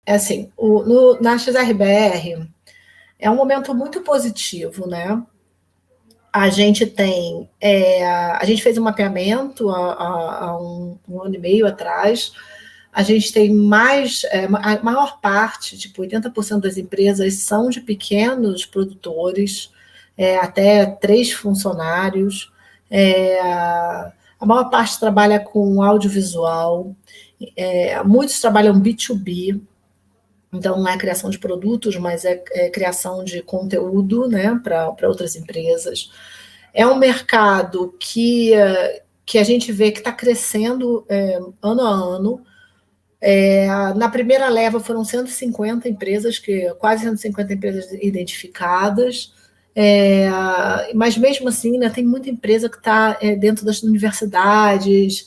É assim, na XRBR é um momento muito positivo, né? A gente tem, a gente fez um mapeamento há um ano e meio atrás. A gente tem a maior parte, tipo 80% das empresas são de pequenos produtores, até 3 funcionários. A maior parte trabalha com audiovisual, muitos trabalham B2B, então não é criação de produtos, mas é criação de conteúdo, né, para outras empresas. É um mercado que a gente vê que está crescendo ano a ano. Na primeira leva foram 150 empresas, quase 150 empresas identificadas, mas mesmo assim ainda tem muita empresa que está dentro das universidades,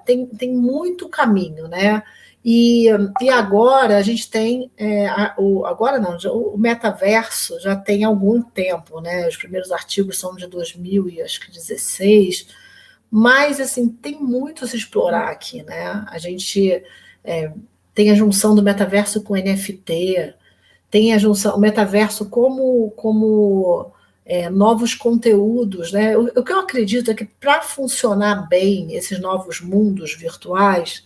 tem muito caminho, né? E agora a gente tem, agora não, o metaverso já tem algum tempo, né? Os primeiros artigos são de 2016, mas assim tem muito a se explorar aqui, né? A gente tem a junção do metaverso com NFT, tem a junção, o metaverso como novos conteúdos, né? O que eu acredito é que para funcionar bem esses novos mundos virtuais,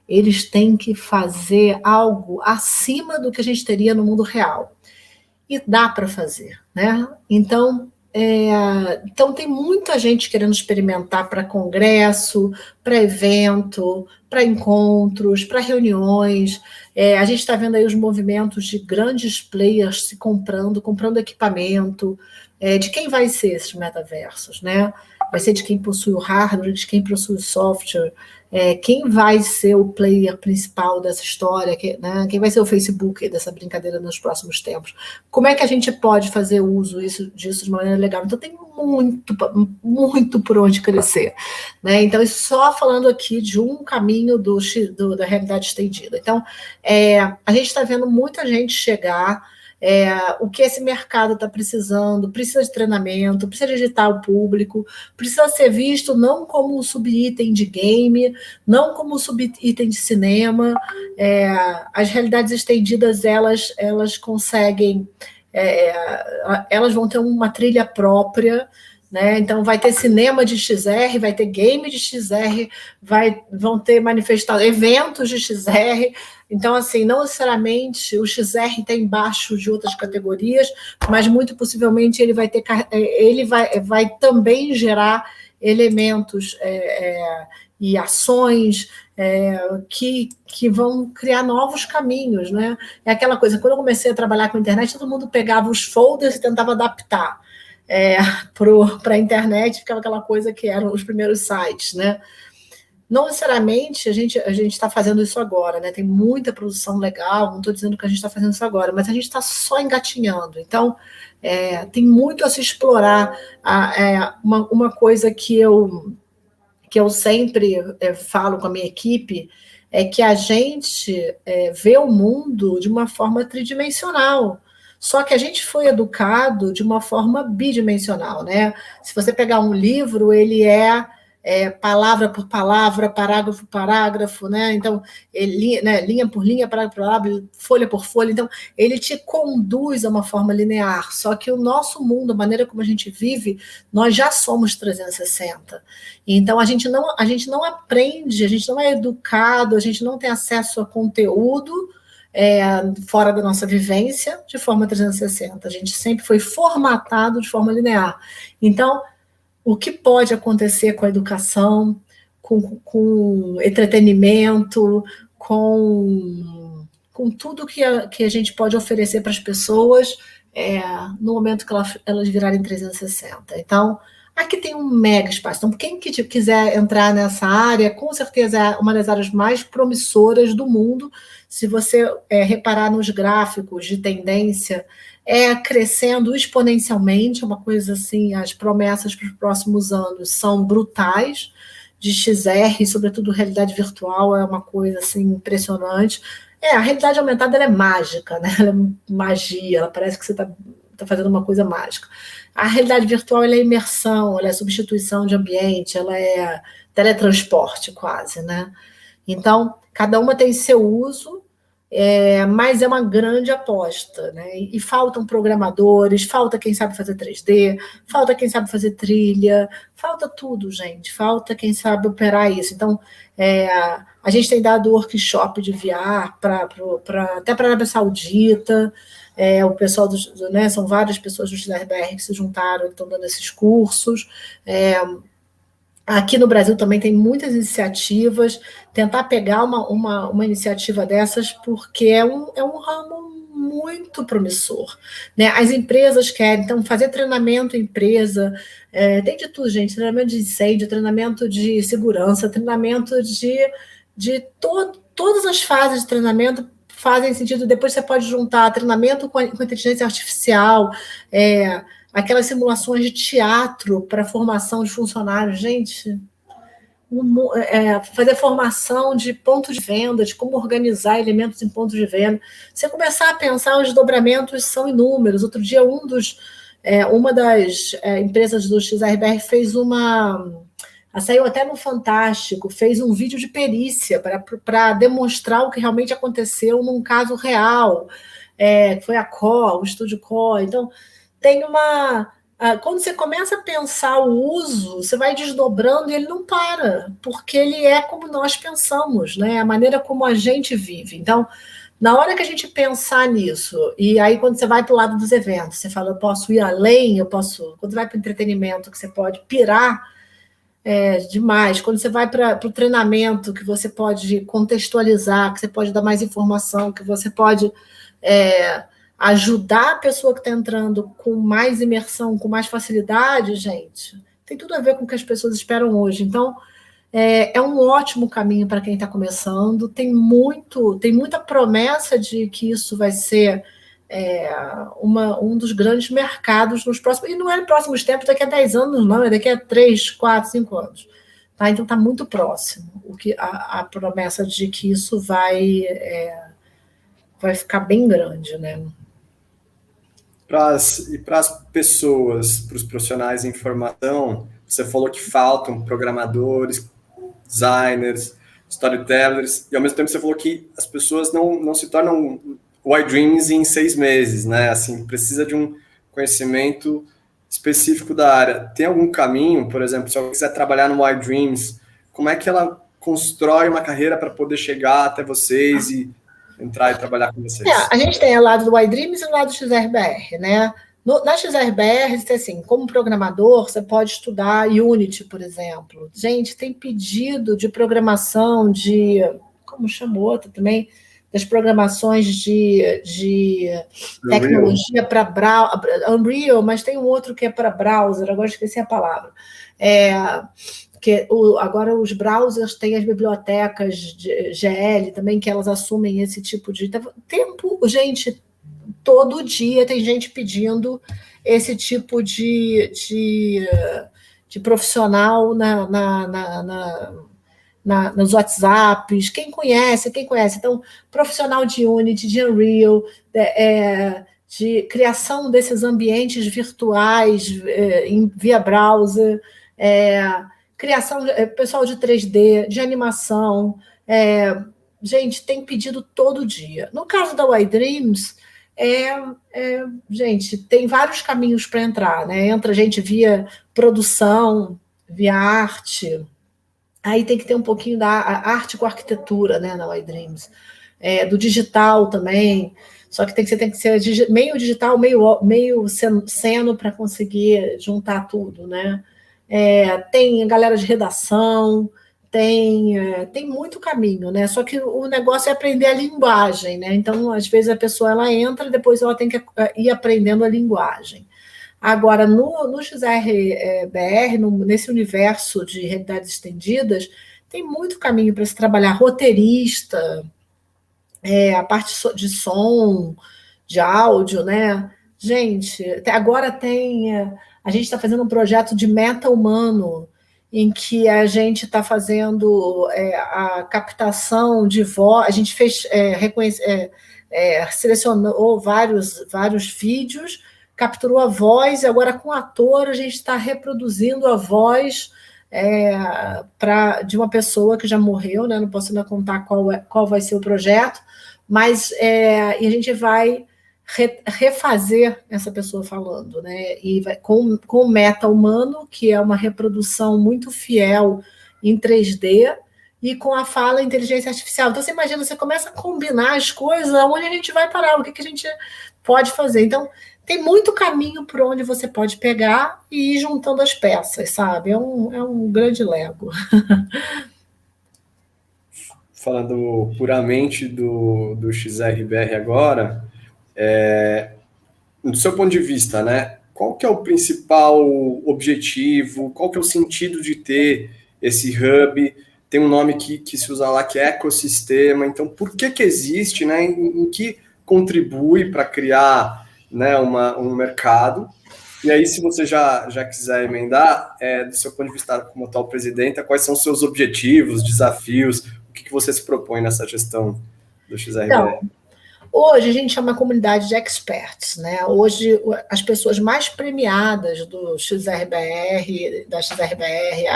eles têm que fazer algo acima do que a gente teria no mundo real. E dá para fazer, né? Então tem muita gente querendo experimentar para congresso, para evento, para encontros, para reuniões. A gente está vendo aí os movimentos de grandes players se comprando equipamento. De quem vai ser esses metaversos, né? Vai ser de quem possui o hardware, de quem possui o software. Quem vai ser o player principal dessa história, né? Quem vai ser o Facebook dessa brincadeira nos próximos tempos? Como é que a gente pode fazer uso disso de maneira legal? Então tem muito por onde crescer, né? Então, isso só falando aqui de um caminho da realidade estendida. Então, a gente está vendo muita gente chegar. O que esse mercado está precisando, precisa de treinamento, precisa de editar o público, precisa ser visto não como um subitem de game, não como um subitem de cinema. As realidades estendidas, elas conseguem, elas vão ter uma trilha própria, né? Então vai ter cinema de XR, vai ter game de XR, vão ter manifestações, eventos de XR. Então, assim, não necessariamente o XR está embaixo de outras categorias, mas muito possivelmente ele vai também gerar elementos e ações que vão criar novos caminhos, né? É aquela coisa, quando eu comecei a trabalhar com a internet, todo mundo pegava os folders e tentava adaptar para a internet, ficava aquela coisa que eram os primeiros sites, né? Não necessariamente a gente está fazendo isso agora, né? Tem muita produção legal, não estou dizendo que a gente está fazendo isso agora, mas a gente está só engatinhando. Então, tem muito a se explorar. Uma coisa que eu sempre falo com a minha equipe é que a gente vê o mundo de uma forma tridimensional. Só que a gente foi educado de uma forma bidimensional, né? Se você pegar um livro, ele palavra por palavra, parágrafo por parágrafo, né? Então, linha por linha, parágrafo por parágrafo, folha por folha. Então, ele te conduz a uma forma linear. Só que o nosso mundo, a maneira como a gente vive, nós já somos 360. Então, a gente não aprende, a gente não é educado, a gente não tem acesso a conteúdo fora da nossa vivência de forma 360. A gente sempre foi formatado de forma linear. Então, o que pode acontecer com a educação, com entretenimento, com tudo que a gente pode oferecer para as pessoas no momento que elas virarem 360. Então, aqui tem um mega espaço. Então, quem quiser entrar nessa área, com certeza é uma das áreas mais promissoras do mundo. Se você reparar nos gráficos de tendência, crescendo exponencialmente, uma coisa assim, as promessas para os próximos anos são brutais, de XR, sobretudo realidade virtual, é uma coisa assim impressionante. A realidade aumentada ela é mágica, né? Ela é magia, ela parece que você está fazendo uma coisa mágica. A realidade virtual ela é imersão, ela é substituição de ambiente, ela é teletransporte quase, né? Então, cada uma tem seu uso. mas é uma grande aposta, né? E faltam programadores, falta quem sabe fazer 3D, falta quem sabe fazer trilha, falta tudo, gente, falta quem sabe operar isso. Então, a gente tem dado workshop de VR até para a Arábia Saudita, o pessoal, né, são várias pessoas do XRBR que se juntaram e estão dando esses cursos. Aqui no Brasil também tem muitas iniciativas, tentar pegar uma iniciativa dessas, porque é um ramo muito promissor, né? As empresas querem, então, fazer treinamento em empresa, tem de tudo, gente, treinamento de incêndio, treinamento de segurança, treinamento de todas as fases de treinamento fazem sentido. Depois você pode juntar treinamento com inteligência artificial, aquelas simulações de teatro para formação de funcionários. Gente, fazer formação de ponto de venda, de como organizar elementos em pontos de venda. Você começar a pensar, os desdobramentos são inúmeros. Outro dia, uma das empresas do XRBR fez saiu até no Fantástico, fez um vídeo de perícia para demonstrar o que realmente aconteceu num caso real, foi a CO, o estúdio CO. Então, tem quando você começa a pensar o uso, você vai desdobrando e ele não para, porque ele é como nós pensamos, né? A maneira como a gente vive. Então, na hora que a gente pensar nisso, e aí quando você vai para o lado dos eventos, você fala, eu posso ir além, quando você vai para o entretenimento, que você pode pirar demais, quando você vai para o treinamento, que você pode contextualizar, que você pode dar mais informação, que você pode ajudar a pessoa que está entrando com mais imersão, com mais facilidade, gente, tem tudo a ver com o que as pessoas esperam hoje. Então, é um ótimo caminho para quem está começando, tem muita promessa de que isso vai ser um dos grandes mercados nos próximos, e não é nos próximos tempos, daqui a 10 anos, não, é daqui a 3, 4, 5 anos. Tá? Então, está muito próximo a promessa de que isso vai ficar bem grande, né? E para as pessoas, para os profissionais em formação, você falou que faltam programadores, designers, storytellers, e ao mesmo tempo você falou que as pessoas não se tornam iDreams em 6 meses, né? Assim, precisa de um conhecimento específico da área. Tem algum caminho, por exemplo, se alguém quiser trabalhar no iDreams, como é que ela constrói uma carreira para poder chegar até vocês e entrar e trabalhar com vocês? A gente tem o lado do iDreams e o lado do XRBR, né? Na XRBR, assim, como programador, você pode estudar Unity, por exemplo. Gente, tem pedido de programação como chamou outra também, das programações de tecnologia para Unreal, mas tem um outro que é para browser, agora esqueci a palavra. Agora os browsers têm as bibliotecas de GL também, que elas assumem esse tipo de tempo. Gente, todo dia tem gente pedindo esse tipo de profissional nos WhatsApps. Quem conhece. Então, profissional de Unity, de Unreal, de criação desses ambientes virtuais via browser, criação, pessoal de 3D, de animação, gente, tem pedido todo dia. No caso da iDreams, gente, tem vários caminhos para entrar, né? Entra gente via produção, via arte, aí tem que ter um pouquinho da arte com arquitetura, né, na iDreams, do digital também, só que você tem que ser meio digital, meio seno para conseguir juntar tudo, né? Tem a galera de redação, tem muito caminho, né? Só que o negócio é aprender a linguagem, né? Então, às vezes, a pessoa ela entra e depois ela tem que ir aprendendo a linguagem. Agora, no XRBR, nesse universo de realidades estendidas, tem muito caminho para se trabalhar roteirista, a parte de som, de áudio, né? Gente, agora a gente está fazendo um projeto de meta-humano, em que a gente está fazendo a captação de voz, a gente selecionou vários vídeos, capturou a voz, e agora com o ator a gente está reproduzindo a voz de uma pessoa que já morreu, né? Não posso ainda contar qual vai ser o projeto, mas e a gente vai refazer essa pessoa falando, né? E vai, com o meta-humano, que é uma reprodução muito fiel em 3D, e com a fala inteligência artificial. Então, você imagina, você começa a combinar as coisas, onde a gente vai parar, o que a gente pode fazer. Então, tem muito caminho por onde você pode pegar e ir juntando as peças, sabe? É um grande Lego. Falando puramente do XRBR agora, do seu ponto de vista, né? Qual que é o principal objetivo? Qual que é o sentido de ter esse hub? Tem um nome que se usa lá que é ecossistema. Então, por que existe, né? Em que contribui para criar, né, um mercado? E aí, se você já quiser emendar, do seu ponto de vista como atual presidenta, quais são os seus objetivos, desafios? O que você se propõe nessa gestão do XRBR? Então, hoje a gente é uma comunidade de experts, né? Hoje as pessoas mais premiadas do XRBR, da XRBR,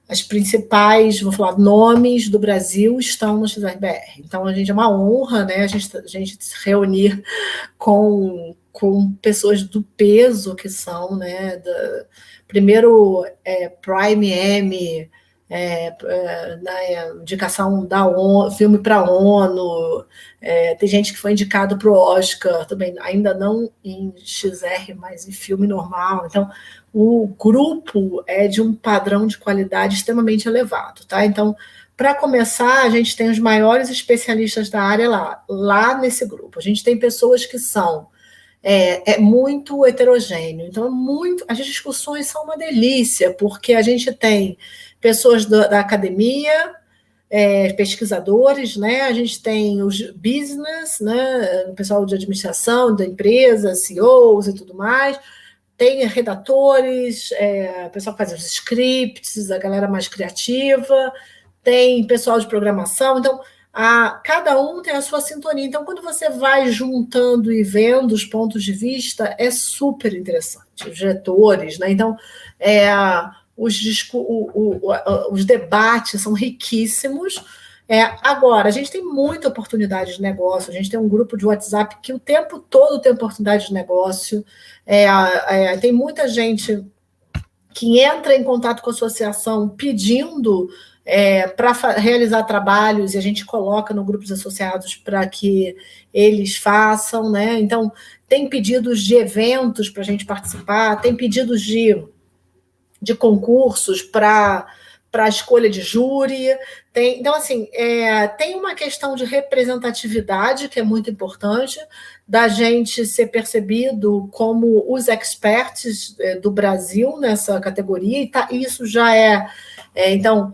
as principais, vou falar, nomes do Brasil estão no XRBR. Então a gente é uma honra, né? A gente se reunir com pessoas do peso que são, né? Primeiro Prime M, na indicação da ONU, filme para a ONU, tem gente que foi indicado para o Oscar também, ainda não em XR, mas em filme normal. Então, o grupo é de um padrão de qualidade extremamente elevado, tá? Então, para começar, a gente tem os maiores especialistas da área lá nesse grupo. A gente tem pessoas que são muito heterogêneo. Então, as discussões são uma delícia, porque a gente tem pessoas da academia, pesquisadores, né? A gente tem os business, né? O pessoal de administração da empresa, CEOs e tudo mais. Tem redatores, o pessoal que faz os scripts, a galera mais criativa, tem pessoal de programação. Então, cada um tem a sua sintonia. Então, quando você vai juntando e vendo os pontos de vista, é super interessante. Os diretores, né? Então, os debates são riquíssimos. Agora, a gente tem muita oportunidade de negócio, a gente tem um grupo de WhatsApp que o tempo todo tem oportunidade de negócio, tem muita gente que entra em contato com a associação pedindo para realizar trabalhos, e a gente coloca no grupos associados para que eles façam, né? Então, tem pedidos de eventos para a gente participar, tem pedidos de concursos para a escolha de júri. Então, assim, tem uma questão de representatividade que é muito importante, da gente ser percebido como os experts do Brasil nessa categoria, e isso já então,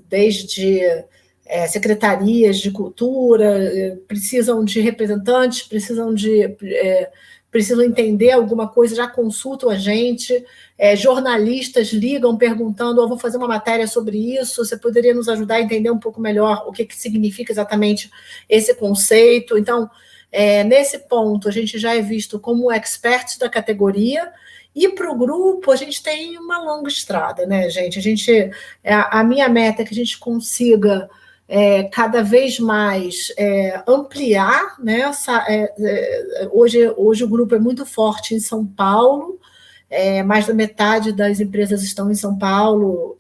desde secretarias de cultura precisam de representantes, precisam entender alguma coisa, já consultam a gente, jornalistas ligam perguntando, vou fazer uma matéria sobre isso, você poderia nos ajudar a entender um pouco melhor o que significa exatamente esse conceito. Então, nesse ponto, a gente já é visto como expert da categoria, e para o grupo a gente tem uma longa estrada, né, gente? A minha meta é que a gente consiga cada vez mais ampliar, né? Hoje o grupo é muito forte em São Paulo, mais da metade das empresas estão em São Paulo,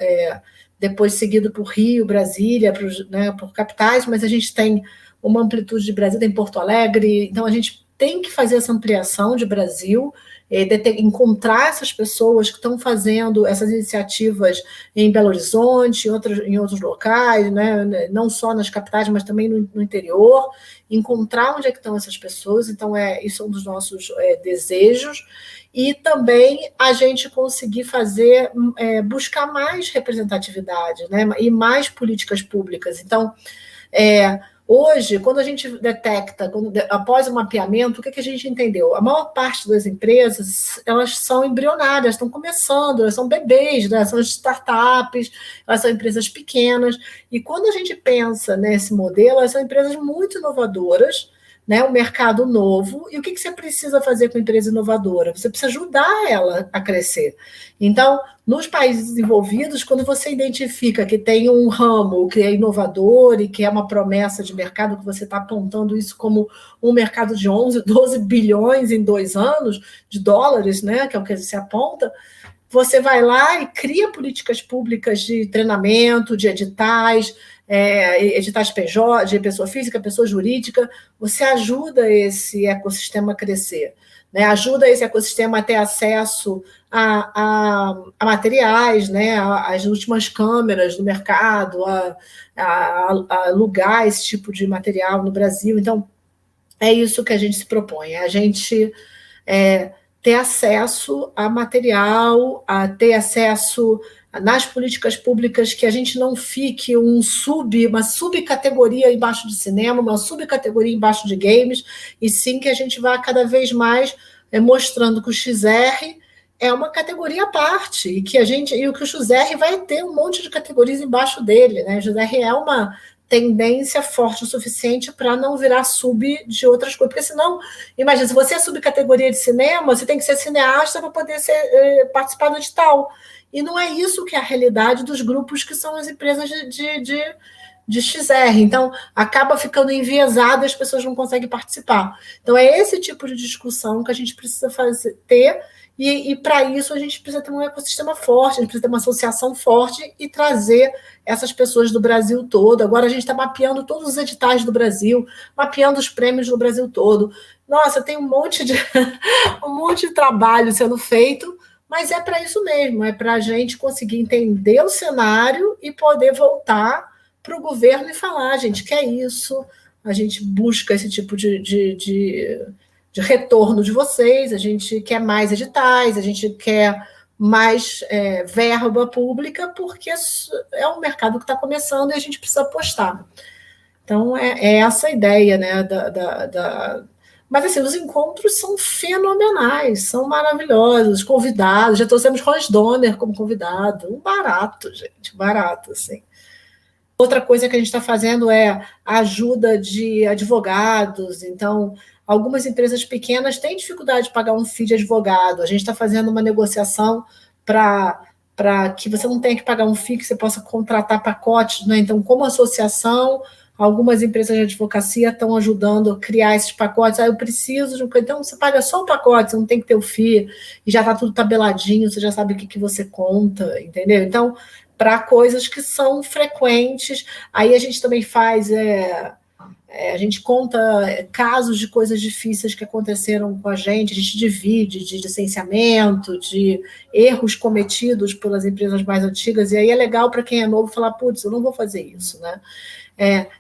depois seguido por Rio, Brasília, por capitais, mas a gente tem uma amplitude de Brasil, tem Porto Alegre, então a gente tem que fazer essa ampliação de Brasil, encontrar essas pessoas que estão fazendo essas iniciativas em Belo Horizonte, em outros locais, né? Não só nas capitais, mas também no interior, encontrar onde é que estão essas pessoas. Então, isso é um dos nossos desejos, e também a gente conseguir buscar mais representatividade, né? E mais políticas públicas. Então, hoje, quando a gente detecta, após o mapeamento, o que a gente entendeu? A maior parte das empresas, elas são embrionárias, estão começando, elas são bebês, né? São startups, elas são empresas pequenas, e quando a gente pensa nesse modelo, elas são empresas muito inovadoras, né, um mercado novo, e o que você precisa fazer com a empresa inovadora? Você precisa ajudar ela a crescer. Então, nos países desenvolvidos, quando você identifica que tem um ramo que é inovador e que é uma promessa de mercado, que você está apontando isso como um mercado de 11, 12 bilhões em 2 anos de dólares, né, que é o que se aponta, você vai lá e cria políticas públicas de treinamento, de editais, editais PJ, de pessoa física, pessoa jurídica, você ajuda esse ecossistema a crescer, né? Ajuda esse ecossistema a ter acesso a materiais, né? As últimas câmeras do mercado, a alugar esse tipo de material no Brasil. Então, é isso que a gente se propõe, a gente ter acesso a material, a ter acesso nas políticas públicas, que a gente não fique uma subcategoria embaixo de cinema, uma subcategoria embaixo de games, e sim que a gente vá cada vez mais mostrando que o XR é uma categoria à parte, e que o que o XR vai ter um monte de categorias embaixo dele, né? O XR é uma tendência forte o suficiente para não virar sub de outras coisas, porque senão, imagina, se você é subcategoria de cinema, você tem que ser cineasta para poder participar do edital, e não é isso que é a realidade dos grupos que são as empresas de XR, então acaba ficando enviesado e as pessoas não conseguem participar. Então é esse tipo de discussão que a gente precisa ter, e para isso a gente precisa ter um ecossistema forte, a gente precisa ter uma associação forte e trazer essas pessoas do Brasil todo. Agora a gente está mapeando todos os editais do Brasil, mapeando os prêmios do Brasil todo. Nossa, tem um monte de trabalho sendo feito, mas é para isso mesmo, é para a gente conseguir entender o cenário e poder voltar para o governo e falar: a gente quer isso, a gente busca esse tipo de retorno de vocês, a gente quer mais editais, a gente quer mais verba pública, porque é um mercado que está começando e a gente precisa apostar. Então, é essa a ideia, né? Mas, assim, os encontros são fenomenais, são maravilhosos, convidados, já trouxemos Hans Donner como convidado, um barato, gente, barato, assim. Outra coisa que a gente está fazendo é a ajuda de advogados. Então, algumas empresas pequenas têm dificuldade de pagar um FII de advogado. A gente está fazendo uma negociação para que você não tenha que pagar um FII, que você possa contratar pacotes, né? Então, como associação, algumas empresas de advocacia estão ajudando a criar esses pacotes. Eu preciso de um... Então, você paga só o pacote, você não tem que ter o FII, e já está tudo tabeladinho, você já sabe o que você conta, entendeu? Então, para coisas que são frequentes. Aí a gente também faz, a gente conta casos de coisas difíceis que aconteceram com a gente divide de licenciamento, de erros cometidos pelas empresas mais antigas, e aí é legal para quem é novo falar: putz, eu não vou fazer isso, né?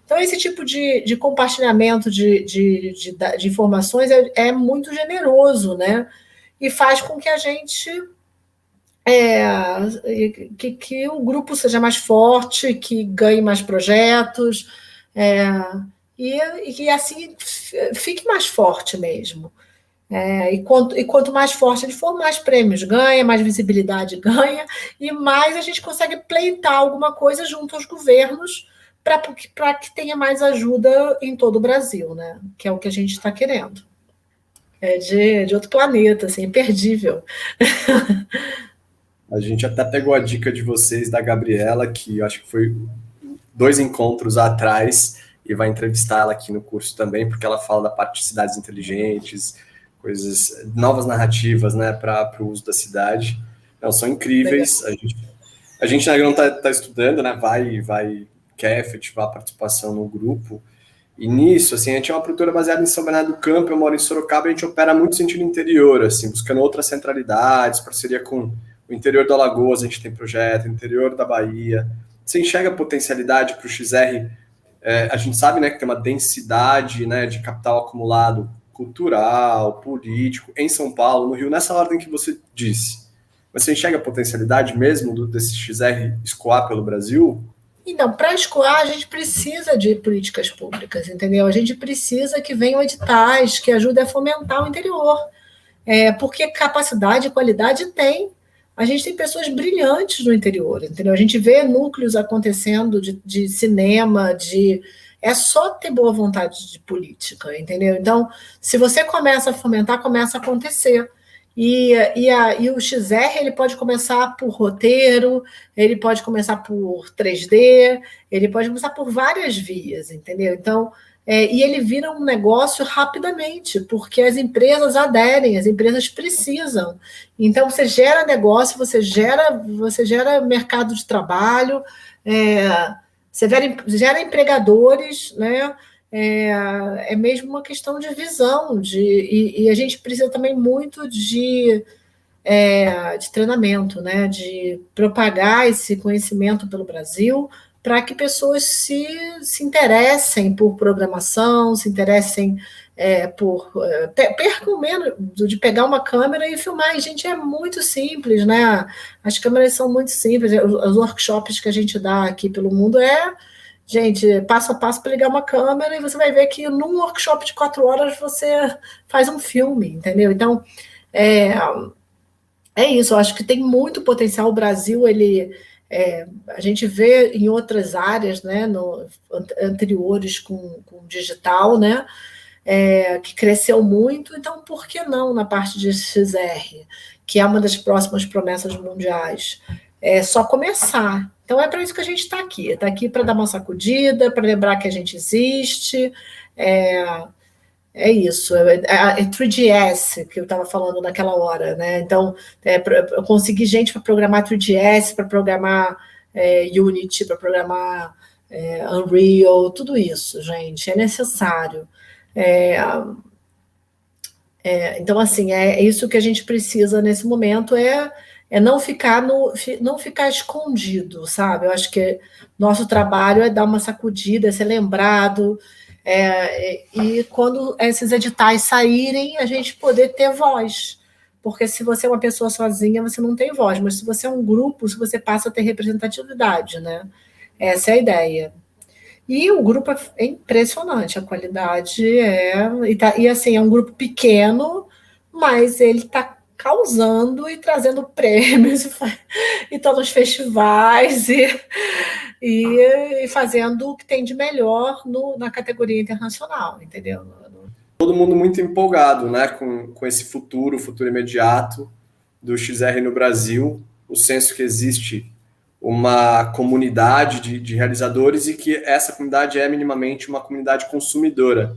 Então, esse tipo de compartilhamento de informações é muito generoso, né? E faz com que a gente... que o grupo seja mais forte, que ganhe mais projetos, e que assim fique mais forte mesmo. E quanto mais forte ele for, mais prêmios ganha, mais visibilidade ganha, e mais a gente consegue pleitar alguma coisa junto aos governos para que tenha mais ajuda em todo o Brasil, né? Que é o que a gente está querendo. É de outro planeta, assim, imperdível. A gente até pegou a dica de vocês, da Gabriela, que eu acho que foi 2 encontros atrás, e vai entrevistar ela aqui no curso também, porque ela fala da parte de cidades inteligentes, coisas, novas narrativas, né, para o uso da cidade. Então, são incríveis. A gente ainda não está estudando, né, quer efetivar a participação no grupo. E nisso, assim, a gente é uma produtora baseada em São Bernardo do Campo, eu moro em Sorocaba, e a gente opera muito no sentido interior, assim, buscando outras centralidades, parceria com o interior do Alagoas, a gente tem projeto, interior da Bahia. Você enxerga potencialidade para o XR? A gente sabe, né, que tem uma densidade, né, de capital acumulado cultural, político, em São Paulo, no Rio, nessa ordem que você disse. Mas você enxerga a potencialidade mesmo desse XR escoar pelo Brasil? Então, para escoar, a gente precisa de políticas públicas, entendeu? A gente precisa que venham editais que ajudem a fomentar o interior. Porque capacidade e qualidade tem. A gente tem pessoas brilhantes no interior, entendeu? A gente vê núcleos acontecendo de cinema, É só ter boa vontade de política, entendeu? Então, se você começa a fomentar, começa a acontecer. E o XR ele pode começar por roteiro, ele pode começar por 3D, ele pode começar por várias vias, entendeu? Então, e ele vira um negócio rapidamente, porque as empresas aderem, as empresas precisam. Então, você gera negócio, você gera mercado de trabalho, você gera empregadores, né? É mesmo uma questão de visão, e a gente precisa também muito de treinamento, né? De propagar esse conhecimento pelo Brasil, para que pessoas se interessem por programação, se interessem percam menos de pegar uma câmera e filmar. E, gente, é muito simples, né? As câmeras são muito simples. Os workshops que a gente dá aqui pelo mundo gente, passo a passo para ligar uma câmera, e você vai ver que num workshop de 4 horas você faz um filme, entendeu? Então, é isso, eu acho que tem muito potencial. O Brasil, a gente vê em outras áreas, né, anteriores com digital, né, que cresceu muito. Então, por que não na parte de XR, que é uma das próximas promessas mundiais? É só começar. Então, é para isso que a gente está aqui. Está aqui para dar uma sacudida, para lembrar que a gente existe. É isso. É 3GS que eu estava falando naquela hora, né? Então, eu consegui gente para programar 3GS, para programar Unity, para programar Unreal, tudo isso, gente. É necessário. Então, assim, é isso que a gente precisa nesse momento, não ficar escondido, sabe? Eu acho que nosso trabalho é dar uma sacudida, é ser lembrado, e quando esses editais saírem, a gente poder ter voz. Porque se você é uma pessoa sozinha, você não tem voz, mas se você é um grupo, você passa a ter representatividade, né? Essa é a ideia. E o grupo é impressionante, a qualidade e assim, é um grupo pequeno, mas ele está causando e trazendo prêmios, e estão nos festivais, e fazendo o que tem de melhor na categoria internacional, entendeu? Todo mundo muito empolgado, né, com esse futuro imediato do XR no Brasil, o senso que existe uma comunidade de realizadores e que essa comunidade é minimamente uma comunidade consumidora.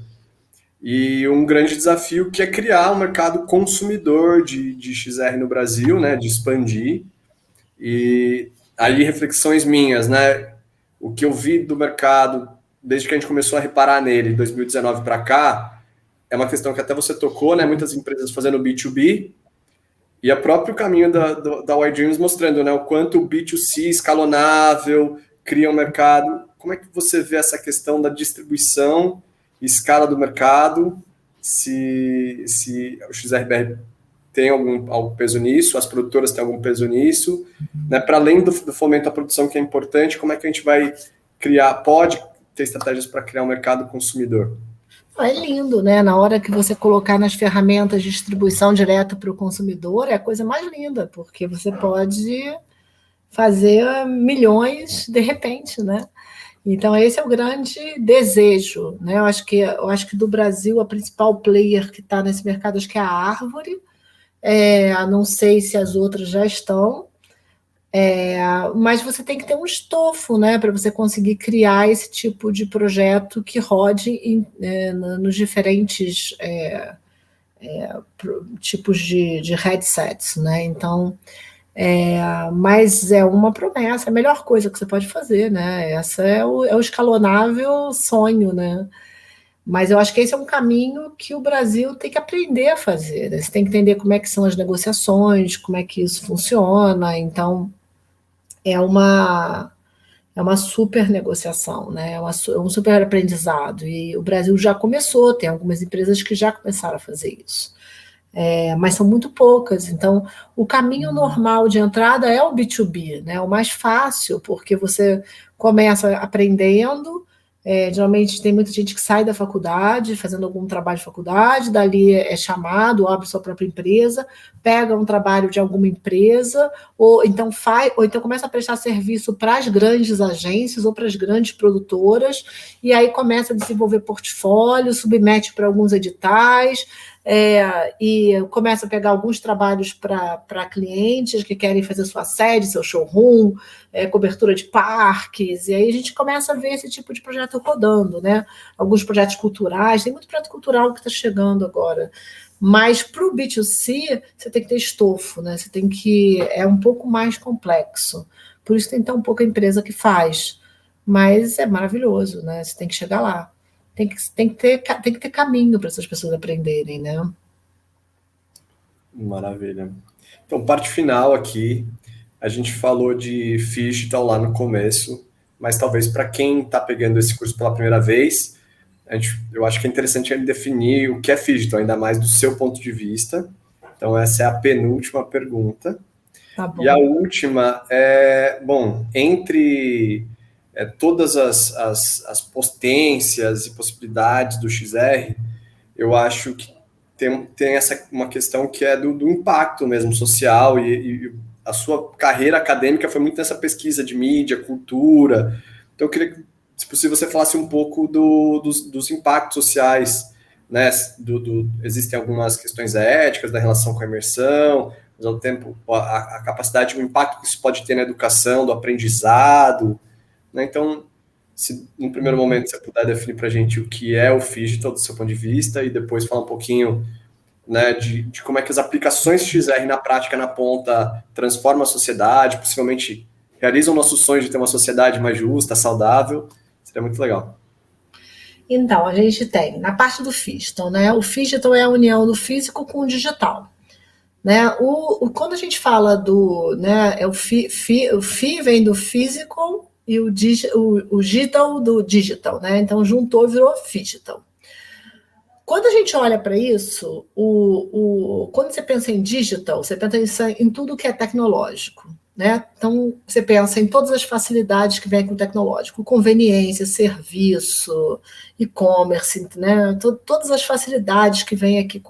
E um grande desafio que é criar um mercado consumidor de XR no Brasil, né, de expandir. E aí, reflexões minhas, né? O que eu vi do mercado, desde que a gente começou a reparar nele, em 2019 para cá, é uma questão que até você tocou, né? Muitas empresas fazendo B2B, e o próprio caminho da Y-Dreams mostrando, né, o quanto o B2C escalonável cria um mercado. Como é que você vê essa questão da distribuição e escala do mercado? Se o XRBR tem algum peso nisso, as produtoras têm algum peso nisso, né? Para além do fomento à produção, que é importante, como é que a gente vai pode ter estratégias para criar um mercado consumidor? É lindo, né? Na hora que você colocar nas ferramentas de distribuição direto para o consumidor, é a coisa mais linda, porque você pode fazer milhões de repente, né? Então, esse é o grande desejo, né? Eu acho que do Brasil, a principal player que está nesse mercado, acho que é a Árvore. Não sei se as outras já estão, mas você tem que ter um estofo, né, para você conseguir criar esse tipo de projeto que rode nos diferentes tipos de headsets, né? Então, mas é uma promessa, é a melhor coisa que você pode fazer, né? Essa é o escalonável sonho, né? Mas eu acho que esse é um caminho que o Brasil tem que aprender a fazer, né? Você tem que entender como é que são as negociações, como é que isso funciona. Então, é uma super negociação, né? É um super aprendizado. E o Brasil já começou, tem algumas empresas que já começaram a fazer isso. Mas são muito poucas. Então, o caminho normal de entrada é o B2B, né? O mais fácil, porque você começa aprendendo, Geralmente tem muita gente que sai da faculdade, fazendo algum trabalho de faculdade, dali é chamado, abre sua própria empresa, pega um trabalho de alguma empresa, ou então começa a prestar serviço para as grandes agências ou para as grandes produtoras, e aí começa a desenvolver portfólio, submete para alguns editais, e começa a pegar alguns trabalhos para clientes que querem fazer sua sede, seu showroom, cobertura de parques, e aí a gente começa a ver esse tipo de projeto rodando, né? Alguns projetos culturais, tem muito projeto cultural que está chegando agora. Mas para o B2C, você tem que ter estofo, né? Você tem que. É um pouco mais complexo. Por isso tem tão pouca empresa que faz. Mas é maravilhoso, né? Você tem que chegar lá. Tem que ter caminho para essas pessoas aprenderem, né? Maravilha. Então, parte final aqui. A gente falou de Digital lá no começo, mas talvez para quem está pegando esse curso pela primeira vez, eu acho que é interessante ele definir o que é Digital, ainda mais do seu ponto de vista. Então, essa é a penúltima pergunta. Tá bom. E a última é, bom, entre todas as potências e possibilidades do XR, eu acho que tem uma questão que é do impacto mesmo social, e a sua carreira acadêmica foi muito nessa pesquisa de mídia, cultura. Então, eu queria que, se possível, você falasse um pouco dos impactos sociais, né? Existem algumas questões éticas da relação com a imersão, mas ao tempo a capacidade, o impacto que isso pode ter na educação, do aprendizado, né? Então, se no primeiro momento você puder definir para a gente o que é o Digital do seu ponto de vista, e depois falar um pouquinho, né, de como é que as aplicações XR na prática, na ponta, transformam a sociedade, possivelmente realizam nossos sonhos de ter uma sociedade mais justa, saudável, seria muito legal. Então, a gente tem, na parte do Digital, né? O Digital é a união do físico com o digital. Né? Quando a gente fala do. Né, o FI vem do physical e o digital do digital. Né? Então, juntou e virou Digital. Quando a gente olha para isso, quando você pensa em digital, você pensa em tudo que é tecnológico. Né? Então, você pensa em todas as facilidades que vêm com o tecnológico, conveniência, serviço, e-commerce, né? Todas as facilidades que vêm aqui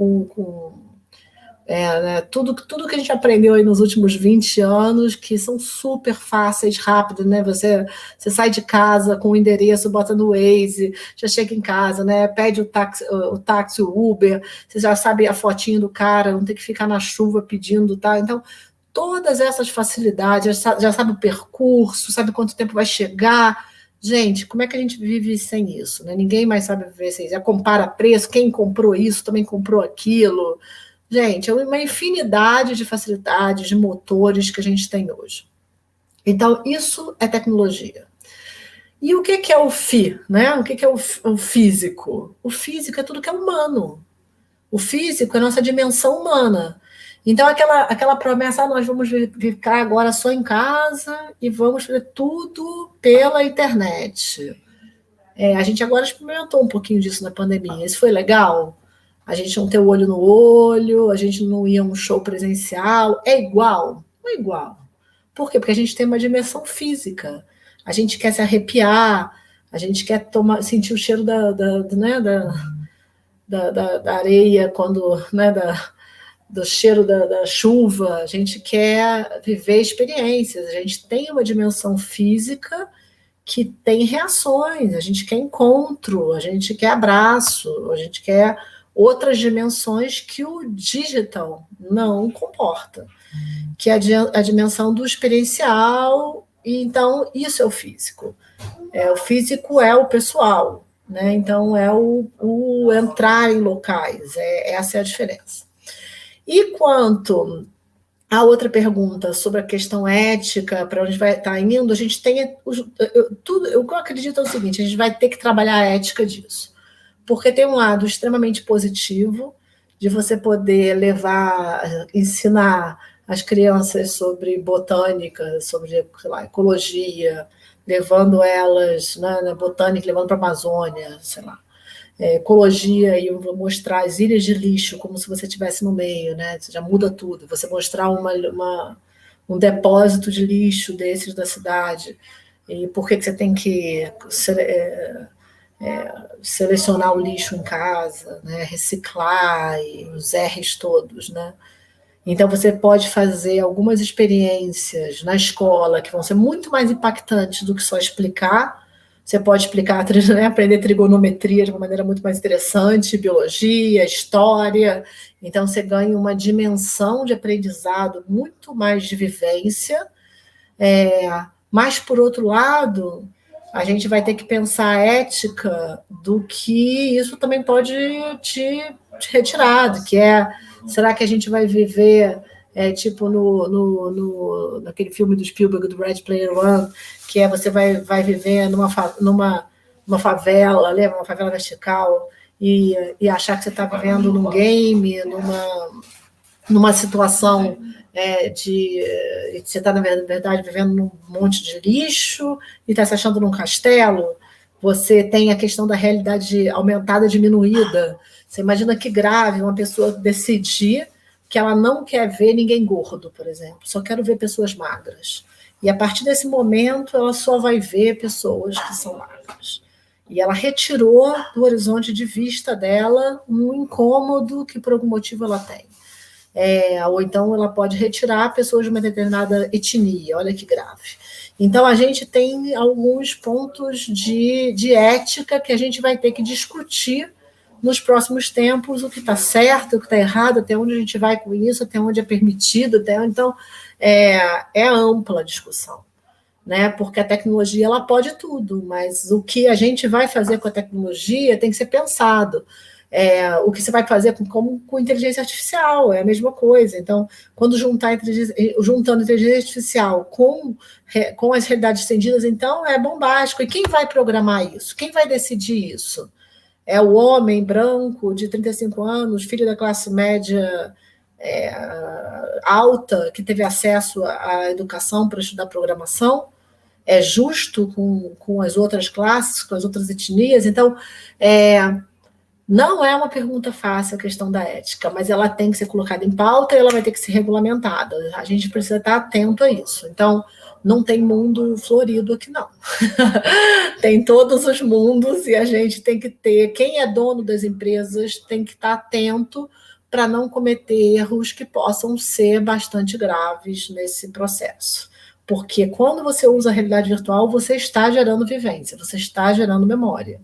né? Tudo que a gente aprendeu aí nos últimos 20 anos, que são super fáceis, rápidos, né? Você sai de casa com o endereço, bota no Waze, já chega em casa, né? Pede o táxi, o Uber, você já sabe a fotinho do cara, não tem que ficar na chuva pedindo, tá? Então, todas essas facilidades, já sabe o percurso, sabe quanto tempo vai chegar. Gente, como é que a gente vive sem isso? Né? Ninguém mais sabe viver sem isso. Já compara preço, quem comprou isso também comprou aquilo. Gente, é uma infinidade de facilidades, de motores que a gente tem hoje. Então, isso é tecnologia. E o que é o FI? Né? O que é o físico? O físico é tudo que é humano. O físico é a nossa dimensão humana. Então, aquela promessa, nós vamos ficar agora só em casa e vamos fazer tudo pela internet. A gente agora experimentou um pouquinho disso na pandemia. Isso foi legal? A gente não ter o olho no olho, a gente não ia a um show presencial. É igual? Não é igual. Por quê? Porque a gente tem uma dimensão física. A gente quer se arrepiar, a gente quer sentir o cheiro da areia, quando, né, do cheiro da chuva. A gente quer viver experiências. A gente tem uma dimensão física que tem reações. A gente quer encontro, a gente quer abraço, a gente quer outras dimensões que o digital não comporta, que é a dimensão do experiencial. E então, isso é o físico. O físico é o pessoal, né? Então, é o entrar em locais, essa é a diferença. E quanto a outra pergunta sobre a questão ética, para onde vai estar indo, a gente tem tudo. O que eu acredito é o seguinte: a gente vai ter que trabalhar a ética disso. Porque tem um lado extremamente positivo de você poder ensinar as crianças sobre botânica, sobre, sei lá, ecologia, levando elas, né, na botânica, levando para a Amazônia, sei lá, ecologia, e eu vou mostrar as ilhas de lixo como se você estivesse no meio, né? Você já muda tudo. Você mostrar um depósito de lixo desses da cidade, e por que você tem que selecionar o lixo em casa, né? Reciclar, e os R's todos, né? Então, você pode fazer algumas experiências na escola que vão ser muito mais impactantes do que só explicar. Você pode explicar, né, aprender trigonometria de uma maneira muito mais interessante, biologia, história. Então, você ganha uma dimensão de aprendizado muito mais de vivência. Mas, por outro lado, a gente vai ter que pensar a ética do que isso também pode te retirar, que será que a gente vai viver tipo naquele filme do Spielberg, do Ready Player One, que você vai viver numa favela, lembra? Uma favela vertical, e achar que você está vivendo num game, numa situação de você está, na verdade, vivendo num monte de lixo e está se achando num castelo. Você tem a questão da realidade aumentada, diminuída. Você imagina que grave uma pessoa decidir que ela não quer ver ninguém gordo, por exemplo, só quero ver pessoas magras. E a partir desse momento, ela só vai ver pessoas que são magras. E ela retirou do horizonte de vista dela um incômodo que, por algum motivo, ela tem. Ou então ela pode retirar pessoas de uma determinada etnia, olha que grave. Então, a gente tem alguns pontos de ética que a gente vai ter que discutir nos próximos tempos, o que está certo, o que está errado, até onde a gente vai com isso, até onde é permitido. Então, ampla a discussão, né? Porque a tecnologia ela pode tudo, mas o que a gente vai fazer com a tecnologia tem que ser pensado. O que você vai fazer com inteligência artificial, é a mesma coisa. Então, quando juntando inteligência artificial com as realidades estendidas, então é bombástico. E quem vai programar isso? Quem vai decidir isso? É o homem branco de 35 anos, filho da classe média alta, que teve acesso à educação para estudar programação? É justo com as outras classes, com as outras etnias? Então, não é uma pergunta fácil a questão da ética, mas ela tem que ser colocada em pauta e ela vai ter que ser regulamentada. A gente precisa estar atento a isso. Então, não tem mundo florido aqui, não. Tem todos os mundos e a gente tem que ter... Quem é dono das empresas tem que estar atento para não cometer erros que possam ser bastante graves nesse processo. Porque quando você usa a realidade virtual, você está gerando vivência, você está gerando memória.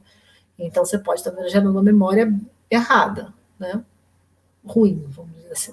Então, você pode estar gerando uma memória errada, né? Ruim, vamos dizer assim.